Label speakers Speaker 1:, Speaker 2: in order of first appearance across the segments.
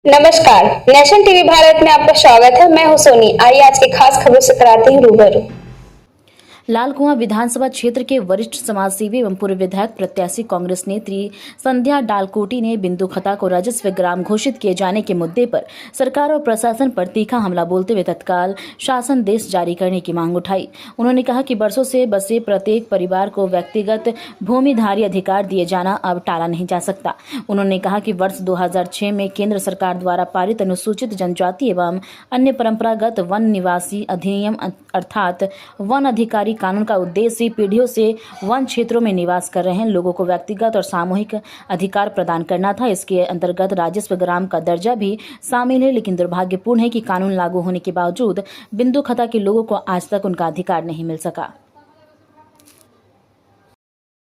Speaker 1: नमस्कार। Nation TV Bharat में आपका स्वागत है। मैं हूं सोनी। आइए आज की खास खबरों से कराते हैं रूबरू।
Speaker 2: लालकुआं विधानसभा क्षेत्र के वरिष्ठ समाजसेवी एवं पूर्व विधायक प्रत्याशी कांग्रेस नेत्री संध्या डालकोटी ने बिंदु खता को राजस्व ग्राम घोषित किए जाने के मुद्दे पर सरकार और प्रशासन पर तीखा हमला बोलते हुए तत्काल शासनादेश जारी करने की मांग उठाई। उन्होंने कहा कि वर्षों से बसे प्रत्येक परिवार को व्यक्तिगत भूमिधारी अधिकार दिए जाना अब टाला नहीं जा सकता। उन्होंने कहा कि वर्ष 2006 में केंद्र सरकार द्वारा पारित अनुसूचित जनजाति एवं अन्य परंपरागत वन निवासी अधिनियम अर्थात वन अधिकारी कानून का उद्देश्य पीढ़ियों से वन क्षेत्रों में निवास कर रहे लोगों को व्यक्तिगत और सामूहिक अधिकार प्रदान करना था। इसके अंतर्गत राजस्व ग्राम का दर्जा भी शामिल है, लेकिन दुर्भाग्यपूर्ण है कि कानून लागू होने के बावजूद बिंदु खता के लोगों को आज तक उनका अधिकार नहीं मिल सका।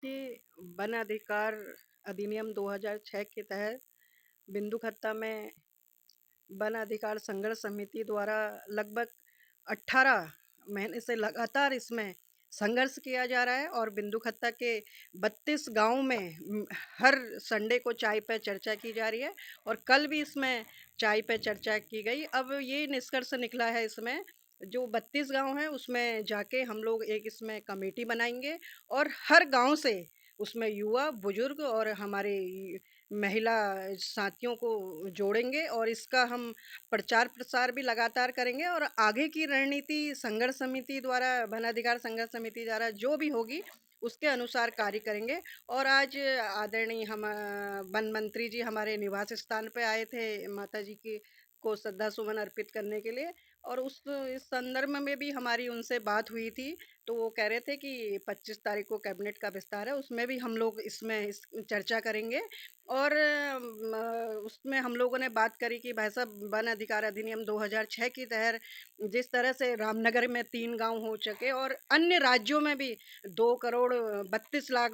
Speaker 3: वन अधिकार अधिनियम 2006 के तहत बिंदु खत्ता में वन अधिकार संघर्ष समिति द्वारा लगभग 18 महीने से लगातार इसमें संघर्ष किया जा रहा है और बिंदु खत्ता के 32 गांव में हर संडे को चाय पे चर्चा की जा रही है और कल भी इसमें चाय पे चर्चा की गई। अब ये निष्कर्ष निकला है, इसमें जो 32 गांव हैं उसमें जाके हम लोग एक इसमें कमेटी बनाएंगे और हर गांव से उसमें युवा, बुजुर्ग और हमारे महिला साथियों को जोड़ेंगे और इसका हम प्रचार प्रसार भी लगातार करेंगे और आगे की रणनीति संघर्ष समिति द्वारा, वन अधिकार संघर्ष समिति द्वारा जो भी होगी उसके अनुसार कार्य करेंगे। और आज आदरणीय हम वन मंत्री जी हमारे निवास स्थान पे आए थे माता जी की को श्रद्धा सुमन अर्पित करने के लिए और इस संदर्भ में भी हमारी उनसे बात हुई थी। तो वो कह रहे थे कि 25 तारीख को कैबिनेट का विस्तार है, उसमें भी हम लोग इसमें चर्चा करेंगे और उसमें हम लोगों ने बात करी कि भाई साहब वन अधिकार अधिनियम 2006 के तहत जिस तरह से रामनगर में 3 गांव हो चुके और अन्य राज्यों में भी 2 करोड़ 32 लाख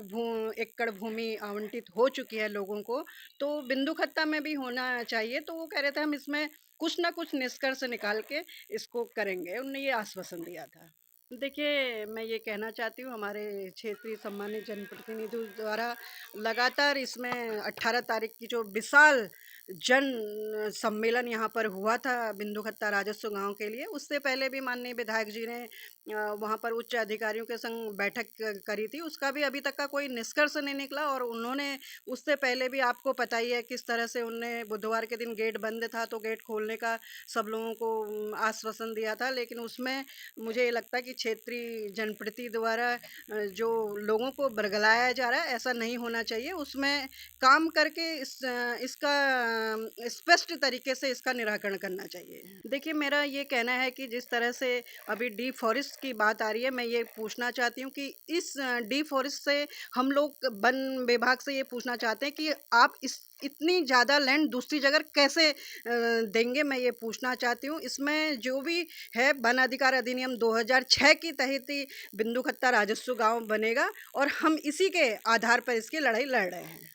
Speaker 3: एकड़ भूमि आवंटित हो चुकी है लोगों को, तो बिंदु खत्ता में भी होना चाहिए। तो वो कह रहे थे हम इसमें कुछ ना कुछ निष्कर्ष निकाल के इसको करेंगे, उन्होंने ये आश्वासन दिया था। देखिए, मैं ये कहना चाहती हूँ हमारे क्षेत्रीय सम्मानित जनप्रतिनिधियों द्वारा लगातार इसमें 18 तारीख की जो विशाल जन सम्मेलन यहाँ पर हुआ था बिंदु खत्ता राजस्व गांव के लिए, उससे पहले भी माननीय विधायक जी ने वहाँ पर उच्च अधिकारियों के संग बैठक करी थी, उसका भी अभी तक का कोई निष्कर्ष नहीं निकला। और उन्होंने उससे पहले भी आपको पता ही है किस तरह से उनने बुधवार के दिन गेट बंद था तो गेट खोलने का सब लोगों को आश्वासन दिया था, लेकिन उसमें मुझे ये लगता है कि क्षेत्रीय जनप्रति द्वारा जो लोगों को बरगलाया जा रहा है ऐसा नहीं होना चाहिए। उसमें काम करके इसका स्पष्ट तरीके से इसका निराकरण करना चाहिए। देखिए, मेरा ये कहना है कि जिस तरह से अभी डी फॉरेस्ट की बात आ रही है, मैं ये पूछना चाहती हूँ कि इस डी फॉरेस्ट से हम लोग वन विभाग से ये पूछना चाहते हैं कि आप इस इतनी ज़्यादा लैंड दूसरी जगह कैसे देंगे, मैं ये पूछना चाहती हूँ। इसमें जो भी है वन अधिकार अधिनियम 2006 के तहत ही बिंदु खत्ता राजस्व गांव बनेगा और हम इसी के आधार पर इसकी लड़ाई लड़ रहे हैं।